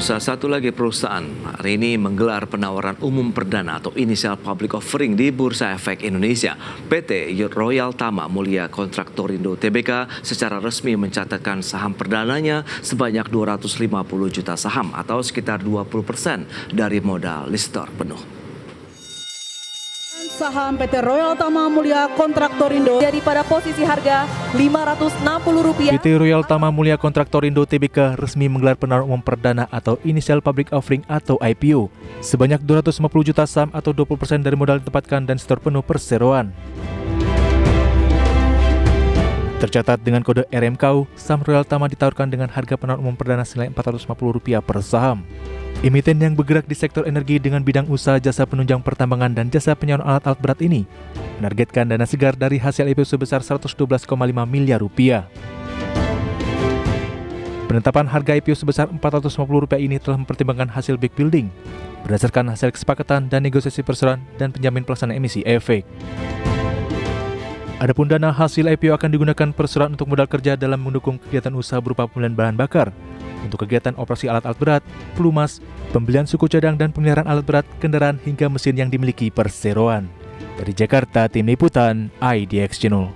pemirsa, satu lagi perusahaan hari ini menggelar penawaran umum perdana atau initial public offering di Bursa Efek Indonesia. PT Royal Tama Mulia Kontraktorindo Tbk secara resmi mencatatkan saham perdananya sebanyak 250 juta saham atau sekitar 20% dari modal listor penuh. Saham PT Royal Tama Mulia Kontraktorindo jadi pada posisi harga Rp560. PT Royal Tama Mulia Kontraktorindo Tbk resmi menggelar penawaran umum perdana atau Initial Public Offering atau IPO sebanyak 250 juta saham atau 20% dari modal ditempatkan dan setor penuh perseroan. Tercatat dengan kode RMKU, saham Royal Tama ditawarkan dengan harga penawaran umum perdana senilai Rp450 per saham. Emiten yang bergerak di sektor energi dengan bidang usaha jasa penunjang pertambangan dan jasa penyewaan alat-alat berat ini menargetkan dana segar dari hasil IPO sebesar Rp112,5 miliar. Penetapan harga IPO sebesar Rp450 ini telah mempertimbangkan hasil back building berdasarkan hasil kesepakatan dan negosiasi perseroan dan penjamin pelaksanaan emisi efek. Adapun dana hasil IPO akan digunakan perseroan untuk modal kerja dalam mendukung kegiatan usaha berupa pembelian bahan bakar, untuk kegiatan operasi alat-alat berat, pelumas, pembelian suku cadang dan pemeliharaan alat berat, kendaraan hingga mesin yang dimiliki perseroan. Dari Jakarta, Tim Liputan, IDX Channel.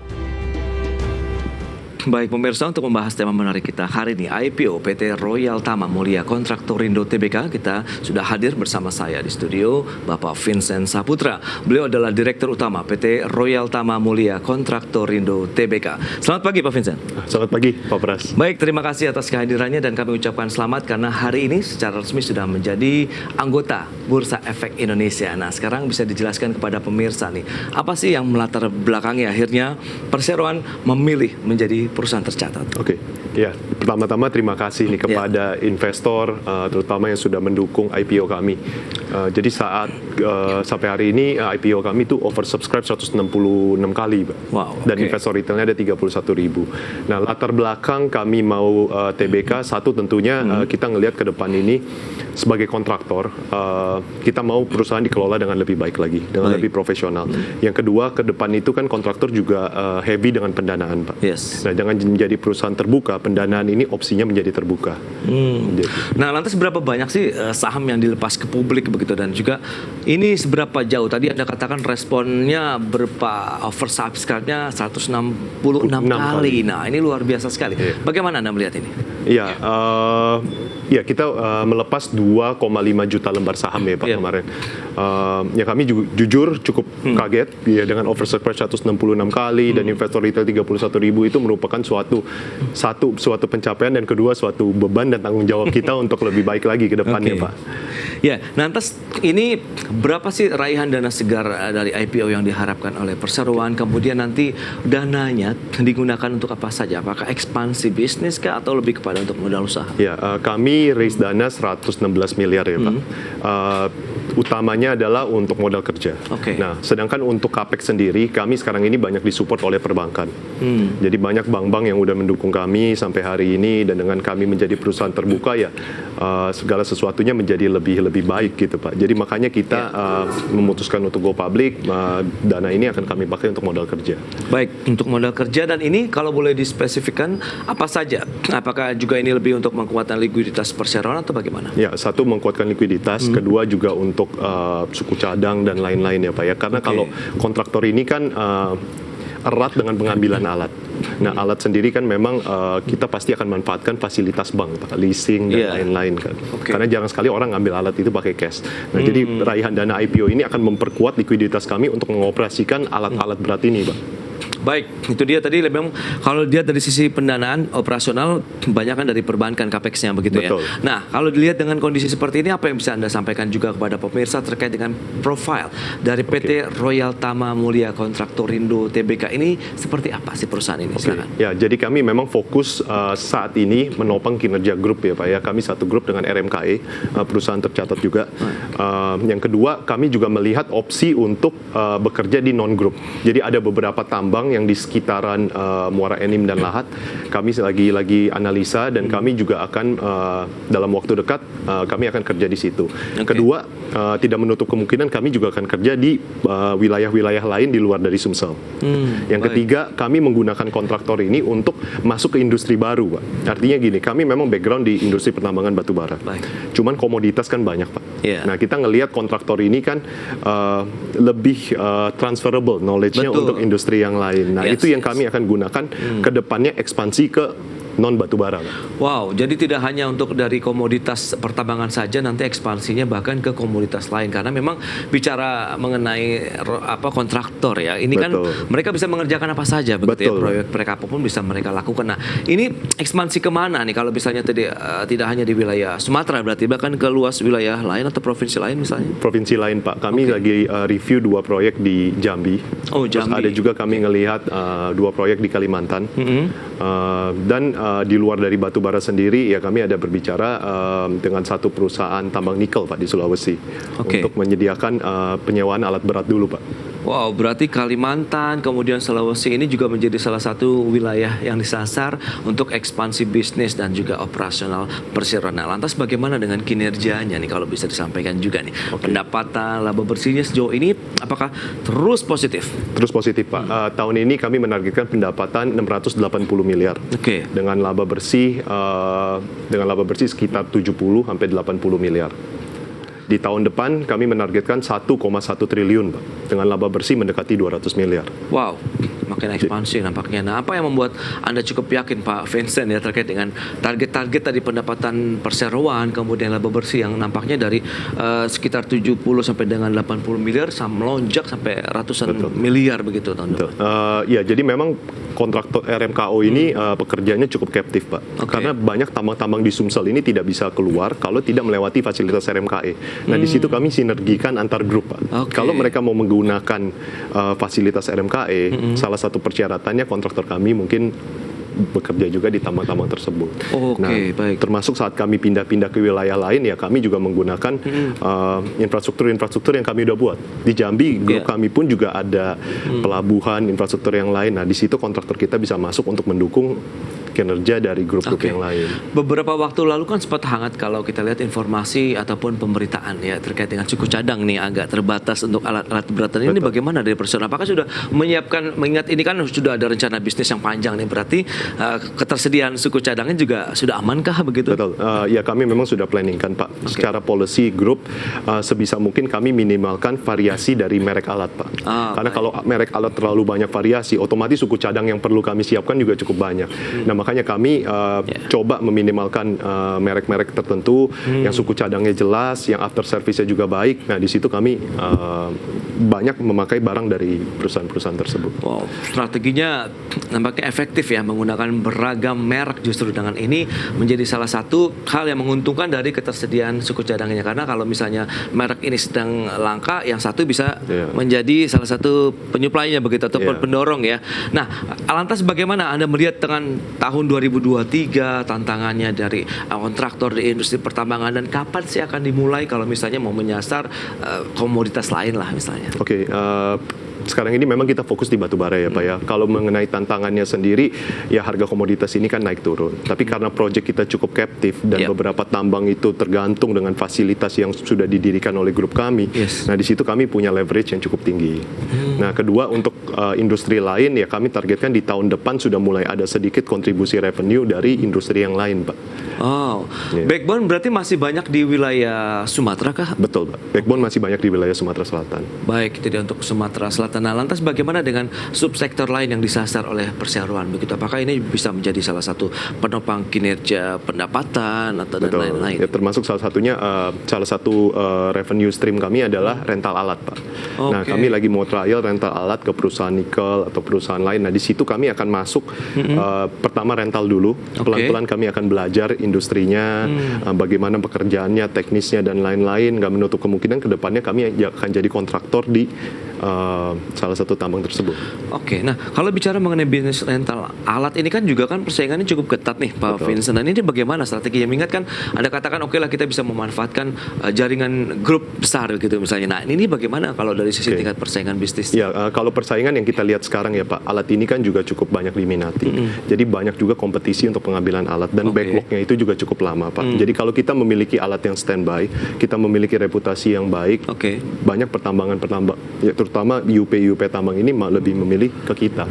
Baik pemirsa, untuk membahas tema menarik kita hari ini IPO PT Royal Tama Mulia Kontraktorindo Tbk, kita sudah hadir bersama saya di studio Bapak Vincent Saputra. Beliau adalah Direktur Utama PT Royal Tama Mulia Kontraktorindo Tbk. Selamat pagi Pak Vincent. Selamat pagi Pak Pras. Baik, terima kasih atas kehadirannya dan kami ucapkan selamat karena hari ini secara resmi sudah menjadi anggota Bursa Efek Indonesia. Nah, sekarang bisa dijelaskan kepada pemirsa nih, apa sih yang melatar belakangi akhirnya perseroan memilih menjadi perusahaan tercatat? Oke, ya pertama-tama terima kasih nih kepada investor, terutama yang sudah mendukung IPO kami. Jadi saat sampai hari ini IPO kami itu oversubscribe 166 kali, Pak. Wow, dan investor retailnya ada 31.000. Nah, latar belakang kami mau TBK, satu tentunya kita ngelihat ke depan ini sebagai kontraktor, kita mau perusahaan dikelola dengan lebih baik lagi, dengan lebih profesional. Yang kedua, ke depan itu kan kontraktor juga heavy dengan pendanaan, Pak. Yes. Nah, jangan menjadi perusahaan terbuka, pendanaan ini opsinya menjadi terbuka. Nah, lantas berapa banyak sih saham yang dilepas ke publik begitu, dan juga ini seberapa jauh? Tadi Anda katakan responnya berupa oversubscribe-nya 166 kali. Nah, ini luar biasa sekali. Bagaimana Anda melihat ini? Iya, ya kita melepas 2,5 juta lembar saham ya Pak kemarin. Ya kami jujur cukup kaget ya dengan oversubscribe 166 kali dan investor retail 31.000 itu merupakan suatu pencapaian, dan kedua suatu beban dan tanggung jawab kita untuk lebih baik lagi ke depannya Pak. Ya, lantas ini berapa sih raihan dana segar dari IPO yang diharapkan oleh perseroan? Kemudian nanti dananya digunakan untuk apa saja? Apakah ekspansi bisnis kah atau lebih kepada untuk modal usaha? Ya, kami raise dana 116 miliar ya Pak. Utamanya adalah untuk modal kerja. Nah, sedangkan untuk capex sendiri, kami sekarang ini banyak disupport oleh perbankan. Jadi banyak bank-bank yang udah mendukung kami sampai hari ini, dan dengan kami menjadi perusahaan terbuka ya segala sesuatunya menjadi lebih baik gitu Pak. Jadi makanya kita memutuskan untuk go public, dana ini akan kami pakai untuk modal kerja. Baik, untuk modal kerja, dan ini kalau boleh dispesifikkan apa saja? Apakah juga ini lebih untuk menguatkan likuiditas perseroan atau bagaimana? Ya, satu menguatkan likuiditas, kedua juga untuk suku cadang dan lain-lain ya Pak ya. Karena kalau kontraktor ini kan erat dengan pengambilan alat. Nah, alat sendiri kan memang kita pasti akan manfaatkan fasilitas bank, Pak, leasing dan lain-lain kan. Karena jarang sekali orang ngambil alat itu pakai cash. Nah, jadi raihan dana IPO ini akan memperkuat likuiditas kami untuk mengoperasikan alat-alat berat ini, Pak. Baik, itu dia tadi memang kalau dilihat dari sisi pendanaan operasional banyak kan dari perbankan capex-nya begitu. Betul. Ya. Nah, kalau dilihat dengan kondisi seperti ini, apa yang bisa Anda sampaikan juga kepada pemirsa terkait dengan profil dari PT Royal Tama Mulia Kontraktorindo Tbk ini seperti apa sih perusahaan ini? Silakan. Ya, jadi kami memang fokus saat ini menopang kinerja grup ya Pak ya. Kami satu grup dengan RMKE, perusahaan tercatat juga. Yang kedua, kami juga melihat opsi untuk bekerja di non-grup. Jadi ada beberapa tambang tambang yang di sekitaran Muara Enim dan Lahat. Kami lagi analisa dan kami juga akan dalam waktu dekat kami akan kerja di situ. Kedua, tidak menutup kemungkinan kami juga akan kerja di wilayah-wilayah lain di luar dari Sumsel. Yang ketiga, kami menggunakan kontraktor ini untuk masuk ke industri baru, Pak. Artinya gini, kami memang background di industri pertambangan batu bara. Cuman komoditas kan banyak, Pak. Nah, kita ngelihat kontraktor ini kan lebih transferable knowledge-nya untuk industri yang lain. Nah, itu yang kami akan gunakan ke depannya ekspansi ke non batubara. Wow, jadi tidak hanya untuk dari komoditas pertambangan saja, nanti ekspansinya bahkan ke komoditas lain, karena memang bicara mengenai kontraktor ya, ini kan mereka bisa mengerjakan apa saja begitu ya, proyek apapun bisa mereka lakukan. Nah, ini ekspansi kemana nih kalau misalnya tidak hanya di wilayah Sumatera, berarti bahkan ke luas wilayah lain atau provinsi lain misalnya? Provinsi lain, Pak. Kami lagi review 2 proyek di Jambi. Terus ada juga kami ngelihat 2 proyek di Kalimantan. Dan di luar dari batubara sendiri, ya kami ada berbicara dengan satu perusahaan tambang nikel, Pak, di Sulawesi untuk menyediakan penyewaan alat berat dulu, Pak. Wow, berarti Kalimantan, kemudian Sulawesi ini juga menjadi salah satu wilayah yang disasar untuk ekspansi bisnis dan juga operasional perseroan. Nah, lantas bagaimana dengan kinerjanya nih kalau bisa disampaikan juga nih? Pendapatan, laba bersihnya sejauh ini apakah terus positif? Terus positif, Pak. Tahun ini kami menargetkan pendapatan 680 miliar. Dengan laba bersih sekitar 70 sampai 80 miliar. Di tahun depan kami menargetkan 1,1 triliun, Pak, dengan laba bersih mendekati 200 miliar. Wow, makin ekspansi nampaknya. Nah, apa yang membuat Anda cukup yakin, Pak Vincent, ya, terkait dengan target-target tadi pendapatan perseroan, kemudian laba bersih yang nampaknya dari sekitar 70 sampai dengan 80 miliar melonjak sampai ratusan miliar begitu tahun depan? Ya, jadi memang kontraktor RMKO ini pekerjaannya cukup captive, Pak. Karena banyak tambang-tambang di Sumsel ini tidak bisa keluar kalau tidak melewati fasilitas RMKE. Nah, di situ kami sinergikan antar grup, Pak. Kalau mereka mau menggunakan fasilitas RMKE, salah satu persyaratannya kontraktor kami mungkin bekerja juga di tambang-tambang tersebut. Baik. Termasuk saat kami pindah-pindah ke wilayah lain, ya kami juga menggunakan infrastruktur yang kami udah buat. Di Jambi, grup kami pun juga ada pelabuhan, infrastruktur yang lain. Nah, di situ kontraktor kita bisa masuk untuk mendukung kinerja dari grup-grup yang lain. Beberapa waktu lalu kan sempat hangat kalau kita lihat informasi ataupun pemberitaan ya terkait dengan suku cadang nih agak terbatas untuk alat-alat berat. Ini bagaimana dari perseroan? Apakah sudah menyiapkan, mengingat ini kan sudah ada rencana bisnis yang panjang nih, berarti ketersediaan suku cadangnya juga sudah amankah begitu? Betul. Ya, kami memang sudah planning kan, Pak. Secara policy grup sebisa mungkin kami minimalkan variasi dari merek alat, Pak. Karena kalau merek alat terlalu banyak variasi, otomatis suku cadang yang perlu kami siapkan juga cukup banyak. Nah, makanya kami coba meminimalkan merek-merek tertentu yang suku cadangnya jelas, yang after service-nya juga baik. Nah, di situ kami banyak memakai barang dari perusahaan-perusahaan tersebut. Wow, strateginya nampaknya efektif ya, menggunakan beragam merek. Justru dengan ini menjadi salah satu hal yang menguntungkan dari ketersediaan suku cadangnya. Karena kalau misalnya merek ini sedang langka, yang satu bisa menjadi salah satu penyuplainya begitu, atau pendorong ya. Nah, lantas bagaimana Anda melihat dengan tahun 2023 tantangannya dari kontraktor di industri pertambangan, dan kapan sih akan dimulai kalau misalnya mau menyasar komoditas lain lah misalnya? Sekarang ini memang kita fokus di batu bara ya, Pak ya. Kalau mengenai tantangannya sendiri, ya harga komoditas ini kan naik turun. Tapi karena proyek kita cukup captive dan beberapa tambang itu tergantung dengan fasilitas yang sudah didirikan oleh grup kami. Nah, di situ kami punya leverage yang cukup tinggi. Nah, kedua, untuk industri lain ya kami targetkan di tahun depan sudah mulai ada sedikit kontribusi revenue dari industri yang lain, Pak. Backbone berarti masih banyak di wilayah Sumatera kah? Betul, Pak. Backbone masih banyak di wilayah Sumatera Selatan. Baik, jadi untuk Sumatera Selatan. Nah, lantas bagaimana dengan subsektor lain yang disasar oleh perseroan begitu? Apakah ini bisa menjadi salah satu penopang kinerja pendapatan atau dan lain-lain? Ya, termasuk salah satunya salah satu revenue stream kami adalah rental alat, Pak. Nah, kami lagi mau trial rental alat ke perusahaan nikel atau perusahaan lain. Nah, di situ kami akan masuk pertama rental dulu. Pelan-pelan kami akan belajar industrinya, bagaimana pekerjaannya, teknisnya dan lain-lain. Nggak menutup kemungkinan ke depannya kami akan jadi kontraktor di salah satu tambang tersebut. Oke, nah kalau bicara mengenai bisnis rental alat ini kan juga kan persaingannya cukup ketat nih Pak Vincent. Dan ini bagaimana strateginya? Mengingat kan Anda katakan oke lah kita bisa memanfaatkan jaringan grup besar gitu misalnya. Nah ini bagaimana kalau dari sisi tingkat persaingan bisnis? Ya, kalau persaingan yang kita lihat sekarang ya Pak, alat ini kan juga cukup banyak diminati. Jadi banyak juga kompetisi untuk pengambilan alat dan backlognya itu juga cukup lama Pak. Jadi kalau kita memiliki alat yang standby, kita memiliki reputasi yang baik, banyak pertambangan ya, terutama IUP tambang ini lebih memilih ke kita.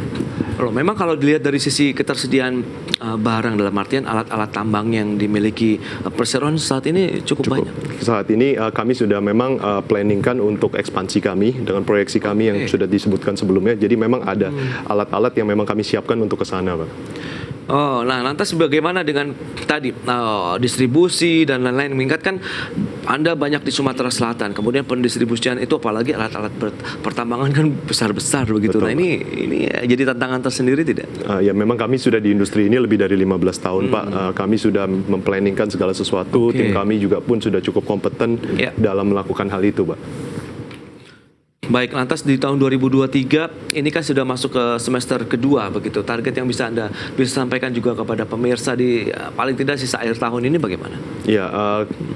Memang kalau dilihat dari sisi ketersediaan barang dalam artian alat-alat tambang yang dimiliki perseroan saat ini cukup banyak. Saat ini kami sudah memang planningkan untuk ekspansi kami dengan proyeksi kami yang sudah disebutkan sebelumnya. Jadi memang ada alat-alat yang memang kami siapkan untuk ke sana, Pak. Oh, nah lantas bagaimana dengan tadi distribusi dan lain-lain? Mengingat kan Anda banyak di Sumatera Selatan, kemudian pendistribusian itu apalagi alat-alat pertambangan kan besar-besar begitu. Betul, nah ini jadi tantangan tersendiri tidak? Ya memang kami sudah di industri ini lebih dari 15 tahun Pak. Kami sudah memplanningkan segala sesuatu. Tim kami juga pun sudah cukup kompeten dalam melakukan hal itu, Pak. Baik, lantas di tahun 2023 ini kan sudah masuk ke semester kedua begitu. Target yang bisa Anda sampaikan juga kepada pemirsa di paling tidak sisa akhir tahun ini bagaimana? Ya,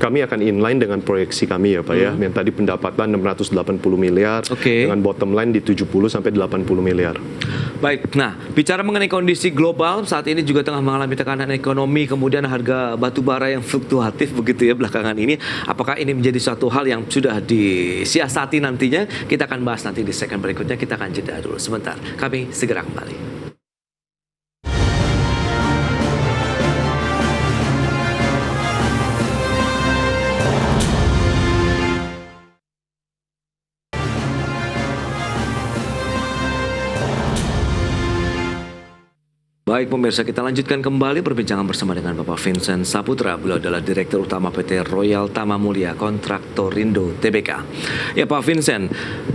kami akan inline dengan proyeksi kami ya Pak ya. Yang tadi pendapatan 680 miliar dengan bottom line di 70 sampai 80 miliar. Baik, nah bicara mengenai kondisi global saat ini juga tengah mengalami tekanan ekonomi, kemudian harga batu bara yang fluktuatif begitu ya belakangan ini. Apakah ini menjadi suatu hal yang sudah disiasati nantinya? Kita akan bahas nanti di segmen berikutnya. Kita akan jeda dulu sebentar. Kami segera kembali. Baik pemirsa, kita lanjutkan kembali perbincangan bersama dengan Bapak Vincent Saputra. Beliau adalah Direktur Utama PT Royal Tama Mulia Kontraktorindo Tbk. Ya Pak Vincent,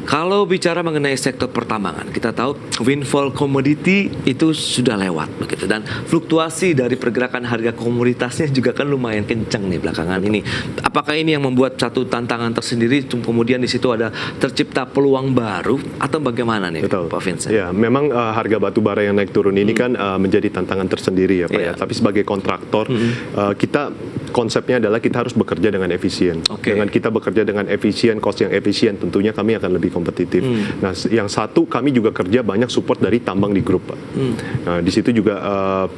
kalau bicara mengenai sektor pertambangan, kita tahu windfall commodity itu sudah lewat begitu, dan fluktuasi dari pergerakan harga komoditasnya juga kan lumayan kencang nih belakangan ini. Apakah ini yang membuat satu tantangan tersendiri, kemudian di situ ada tercipta peluang baru atau bagaimana nih Pak Vincent? Ya, memang harga batu bara yang naik turun ini kan menjadi tantangan tersendiri ya Pak ya. Tapi sebagai kontraktor kita konsepnya adalah kita harus bekerja dengan efisien. Dengan kita bekerja dengan efisien, cost yang efisien, tentunya kami akan lebih kompetitif. Nah, yang satu kami juga kerja banyak support dari tambang di grup Pak. Nah, di situ juga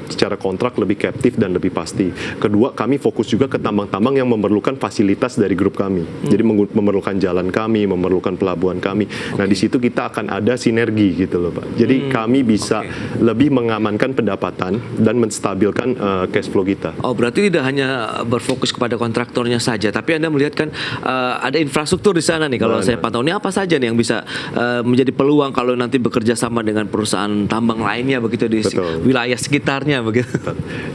secara kontrak lebih captive dan lebih pasti. Kedua, kami fokus juga ke tambang-tambang yang memerlukan fasilitas dari grup kami. Jadi memerlukan jalan kami, memerlukan pelabuhan kami. Nah, di situ kita akan ada sinergi gitu loh Pak. Jadi kami bisa lebih mengamankan pendapatan dan menstabilkan cash flow kita. Oh, berarti tidak hanya berfokus kepada kontraktornya saja, tapi Anda melihat kan ada infrastruktur di sana nih. Kalau saya pantau ini apa saja nih yang bisa menjadi peluang kalau nanti bekerja sama dengan perusahaan tambang lainnya begitu di wilayah sekitarnya begitu.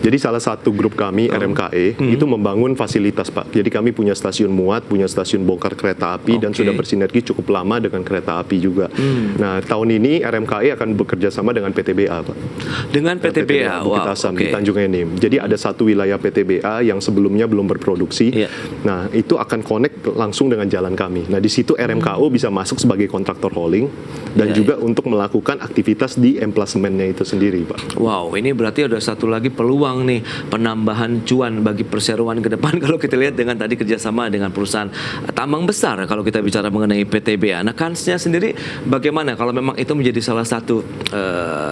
Jadi salah satu grup kami RMKE itu membangun fasilitas Pak. Jadi kami punya stasiun muat, punya stasiun bongkar kereta api dan sudah bersinergi cukup lama dengan kereta api juga. Nah, tahun ini RMKE akan bekerja sama dengan PTBA Pak. Dengan PTBA, Bukit Asam di Tanjung Enim. Jadi ada satu wilayah PTBA yang sebelumnya belum berproduksi. Nah, itu akan connect langsung dengan jalan kami. Nah, di situ RMKO bisa masuk sebagai kontraktor hauling dan juga untuk melakukan aktivitas di emplasementnya itu sendiri, Pak. Wow, ini berarti ada satu lagi peluang nih penambahan cuan bagi perseroan ke depan kalau kita lihat dengan tadi kerjasama dengan perusahaan tambang besar kalau kita bicara mengenai PTBA. Nah, kansnya sendiri bagaimana kalau memang itu menjadi salah satu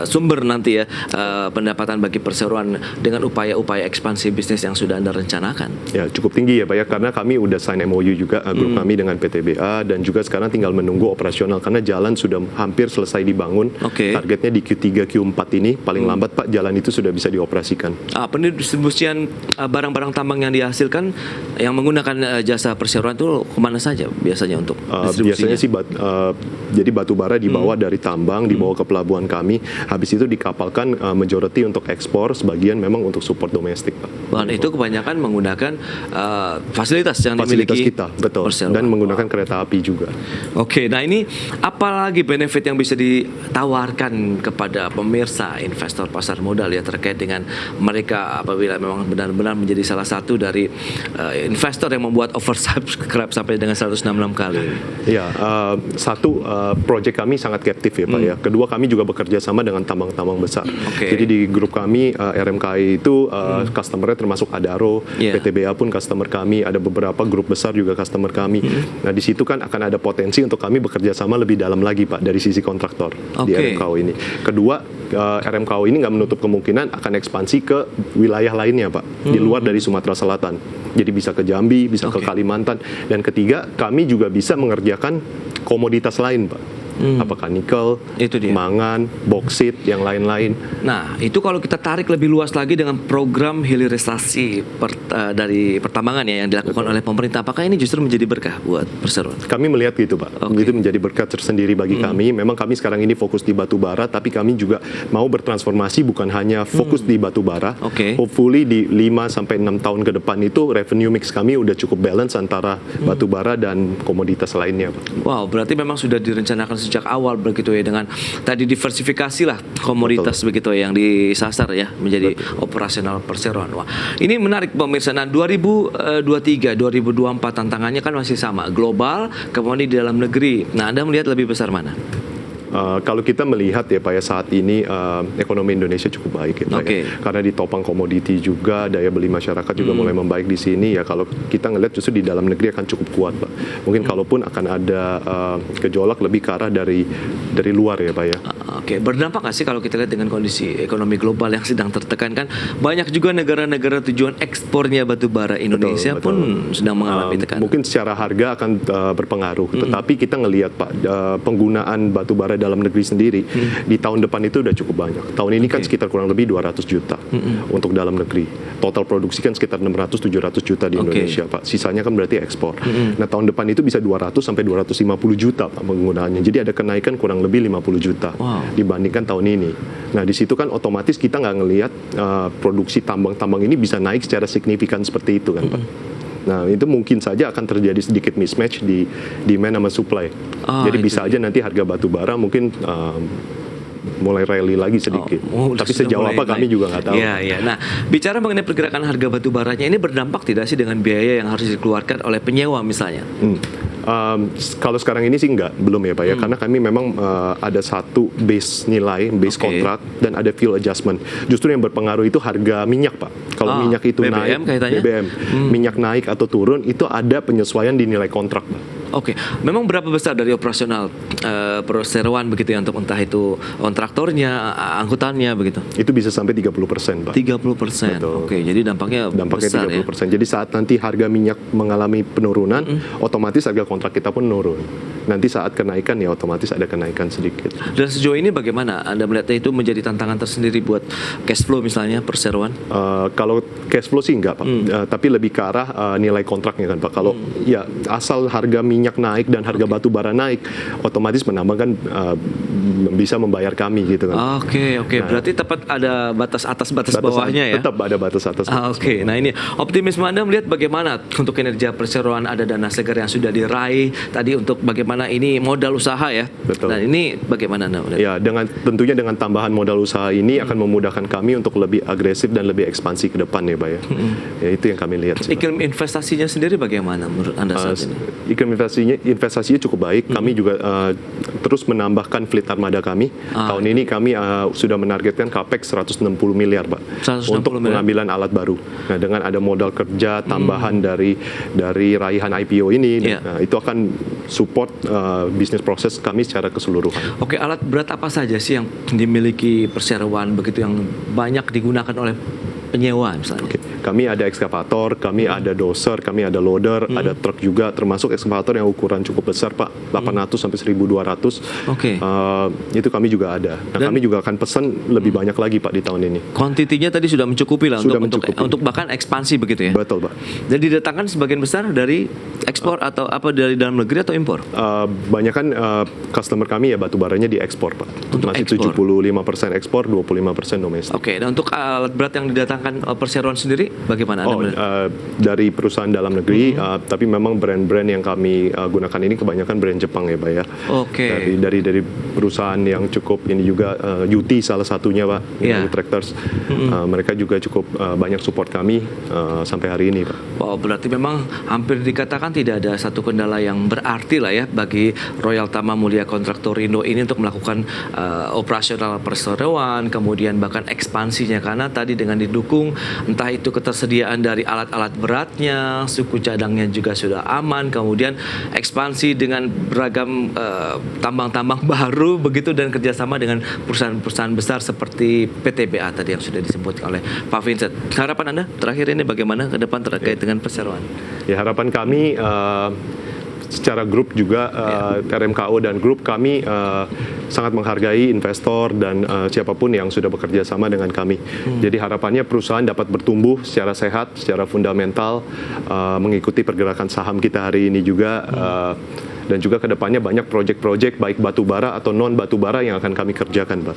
sumber nanti ya pendapatan bagi perseroan dengan upaya-upaya ekspansi bisnis yang sudah Anda rencanakan? Ya, cukup tinggi ya Pak ya, karena kami udah sign MOU juga grup kami dengan PTBA dan juga sekarang tinggal menunggu operasional karena jalan sudah hampir selesai dibangun. Targetnya di Q3, Q4 ini paling lambat Pak jalan itu sudah bisa dioperasikan. Pendistribusian barang-barang tambang yang dihasilkan yang menggunakan jasa perseroan itu kemana saja biasanya untuk distribusinya? Biasanya sih jadi batu bara dibawa dari tambang, dibawa ke pelabuhan kami, habis itu dikapalkan majority untuk ekspor, sebagian memang untuk support domestik Pak. Bahan itu kebanyakan menggunakan fasilitas yang Fasilitas dimiliki kita, betul. Perseroan. Dan menggunakan kereta api juga. Oke, nah ini apalagi benefit yang bisa ditawarkan kepada pemirsa investor pasar modal ya terkait dengan mereka apabila memang benar-benar menjadi salah satu dari investor yang membuat oversubscribe sampai dengan 166 kali. Ya, satu proyek kami sangat captive ya Pak ya. Kedua kami juga bekerja sama dengan tambang-tambang besar. Jadi di grup kami RMKI itu customer-nya termasuk Adaro, PTBA pun customer kami, ada beberapa grup besar juga customer kami. Nah di situ kan akan ada potensi untuk kami bekerja sama lebih dalam lagi Pak dari sisi kontraktor di RMKO ini. Kedua, RMKO ini nggak menutup kemungkinan akan ekspansi ke wilayah lainnya Pak, di luar dari Sumatera Selatan. Jadi bisa ke Jambi, bisa ke Kalimantan. Dan ketiga, kami juga bisa mengerjakan komoditas lain Pak. Apakah nikel, mangan, boksit, yang lain-lain. Nah, itu kalau kita tarik lebih luas lagi dengan program hilirisasi dari pertambangan ya yang dilakukan oleh pemerintah, apakah ini justru menjadi berkah buat perseroan? Kami melihat gitu Pak, itu menjadi berkah tersendiri bagi kami. Memang kami sekarang ini fokus di batu bara, tapi kami juga mau bertransformasi bukan hanya fokus di batu bara. Hopefully di 5-6 tahun ke depan itu revenue mix kami udah cukup balance antara batu bara dan komoditas lainnya Pak. Wow, berarti memang sudah direncanakan sejak awal begitu ya dengan tadi diversifikasi lah komoditas begitu ya yang disasar ya menjadi operasional perseroan. Wah, ini menarik pemirsa. Nah, 2023, 2024 tantangannya kan masih sama, global, kemudian di dalam negeri. Nah, Anda melihat lebih besar mana? Kalau kita melihat ya Pak ya saat ini ekonomi Indonesia cukup baik ya, ya. Karena ditopang komoditi juga, daya beli masyarakat juga mulai membaik di sini ya. Kalau kita ngelihat justru di dalam negeri akan cukup kuat Pak. Mungkin kalaupun akan ada gejolak lebih ke arah dari luar ya Pak ya. Berdampak nggak sih kalau kita lihat dengan kondisi ekonomi global yang sedang tertekan kan? Banyak juga negara-negara tujuan ekspornya batu bara Indonesia pun sedang mengalami tekanan. Mungkin secara harga akan berpengaruh, tetapi kita ngelihat Pak penggunaan batu bara dalam negeri sendiri di tahun depan itu udah cukup banyak. Tahun ini kan sekitar kurang lebih 200 juta untuk dalam negeri. Total produksi kan sekitar 600-700 juta di Indonesia Pak. Sisanya kan berarti ekspor. Nah tahun depan itu bisa 200 sampai 250 juta Pak penggunaannya. Jadi ada kenaikan kurang lebih 50 juta dibandingkan tahun ini. Nah di situ kan otomatis kita nggak ngelihat produksi tambang-tambang ini bisa naik secara signifikan seperti itu kan Pak. Nah itu mungkin saja akan terjadi sedikit mismatch di demand sama supply. Jadi bisa aja nanti harga batu bara mungkin mulai rally lagi sedikit. Tapi sejauh apa kami juga nggak tahu. Iya. Nah, bicara mengenai pergerakan harga batu baranya ini berdampak tidak sih dengan biaya yang harus dikeluarkan oleh penyewa misalnya? Kalau sekarang ini sih belum ya Pak ya, karena kami memang ada satu base nilai, base kontrak dan ada fuel adjustment. Justru yang berpengaruh itu harga minyak Pak. Kalau minyak itu BBM naik, BBM, minyak naik atau turun itu ada penyesuaian di nilai kontrak Pak. Memang berapa besar dari operasional perseroan begitu ya untuk entah itu kontraktornya, angkutannya begitu? Itu bisa sampai 30% Pak. 30%. Jadi dampaknya besar 30%. Ya. Jadi saat nanti harga minyak mengalami penurunan, otomatis harga kontrak kita pun menurun. Nanti saat kenaikan ya otomatis ada kenaikan sedikit. Dan sejauh ini bagaimana Anda melihatnya itu menjadi tantangan tersendiri buat cash flow misalnya perseroan? Kalau cash flow sih enggak Pak, tapi lebih ke arah nilai kontraknya kan Pak. Kalau ya asal harga minyak naik dan harga batu bara naik, otomatis penambang kan bisa membayar kami gitu kan. Nah, berarti tepat ada batas atas batas bawahnya ya? Tetap ada batas atas. Nah ini optimisme Anda melihat bagaimana untuk kinerja perseroan, ada dana segar yang sudah diraih tadi untuk bagaimana ini modal usaha ya? Betul. Nah ini bagaimana Anda melihat? Ya tentunya dengan tambahan modal usaha ini akan memudahkan kami untuk lebih agresif dan lebih ekspansi ke depan ya Pak ya. Ya itu yang kami lihat. Iklim investasinya sendiri bagaimana menurut Anda saat ini? Iklim investasinya cukup baik. Kami juga terus menambahkan fleet armada kami. Tahun ini kami sudah menargetkan capex 160 miliar Pak untuk pengambilan alat baru. Nah dengan ada modal kerja tambahan dari raihan IPO ini, nah, itu akan support bisnis proses kami secara keseluruhan. Alat berat apa saja sih yang dimiliki perseroan begitu yang banyak digunakan oleh penyewa misalnya? Kami ada ekskavator, kami ada doser, kami ada loader, ada truk juga, termasuk ekskavator yang ukuran cukup besar Pak, 800 sampai 1200. Itu kami juga ada. Nah, kami juga akan pesan lebih banyak lagi Pak di tahun ini. Kuantitinya tadi sudah mencukupi lah untuk bahkan ekspansi begitu ya? Betul Pak. Dan didatangkan sebagian besar dari ekspor atau apa dari dalam negeri atau impor? Banyak kan customer kami ya batu baranya diekspor Pak. Untuk masih ekspor. 75% ekspor, 25% domestik. Dan untuk alat berat yang didatangkan perseroan sendiri bagaimana Anda melihat? Dari perusahaan dalam negeri, tapi memang brand-brand yang kami gunakan ini kebanyakan brand Jepang ya Pak ya. Oke. Dari perusahaan yang cukup ini juga UT salah satunya Pak, United Tractors. Mereka juga cukup banyak support kami sampai hari ini Pak. Wow, berarti memang hampir dikatakan tidak ada satu kendala yang berarti lah ya bagi Royal Tama Mulia Kontraktorindo ini untuk melakukan operasional perseroan, kemudian bahkan ekspansinya, karena tadi dengan didukung entah itu ketersediaan dari alat-alat beratnya, suku cadangnya juga sudah aman, kemudian ekspansi dengan beragam tambang-tambang baru begitu, dan kerjasama dengan perusahaan-perusahaan besar seperti PTBA tadi yang sudah disebut oleh Pak Vincent. Harapan Anda terakhir ini bagaimana ke depan terkait dengan perseroan? Ya, harapan kami secara grup juga RMKO dan grup kami sangat menghargai investor dan siapapun yang sudah bekerja sama dengan kami. Jadi harapannya perusahaan dapat bertumbuh secara sehat, secara fundamental, mengikuti pergerakan saham kita hari ini juga. Dan juga kedepannya banyak proyek-proyek baik batu bara atau non batu bara yang akan kami kerjakan, Pak.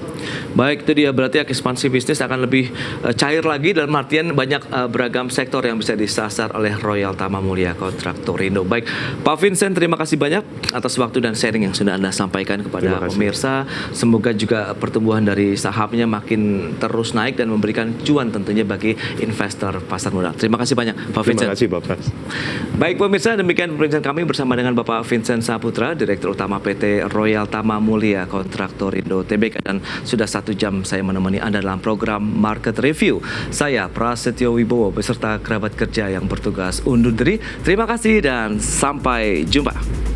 Baik, itu dia berarti ekspansi bisnis akan lebih cair lagi dalam artian banyak beragam sektor yang bisa disasar oleh Royal Tama Mulia Kontraktorindo. Baik, Pak Vincent, terima kasih banyak atas waktu dan sharing yang sudah Anda sampaikan kepada pemirsa. Semoga juga pertumbuhan dari sahamnya makin terus naik dan memberikan cuan tentunya bagi investor pasar modal. Terima kasih banyak, Pak Vincent. Terima kasih, Bapak. Baik pemirsa, demikian perbincangan kami bersama dengan Bapak Vincent Saputra, Direktur Utama PT Royal Tama Mulia Kontraktorindo Tbk, dan sudah 1 jam saya menemani Anda dalam program Market Review. Saya Prasetyo Wibowo beserta kerabat kerja yang bertugas undur diri. Terima kasih dan sampai jumpa.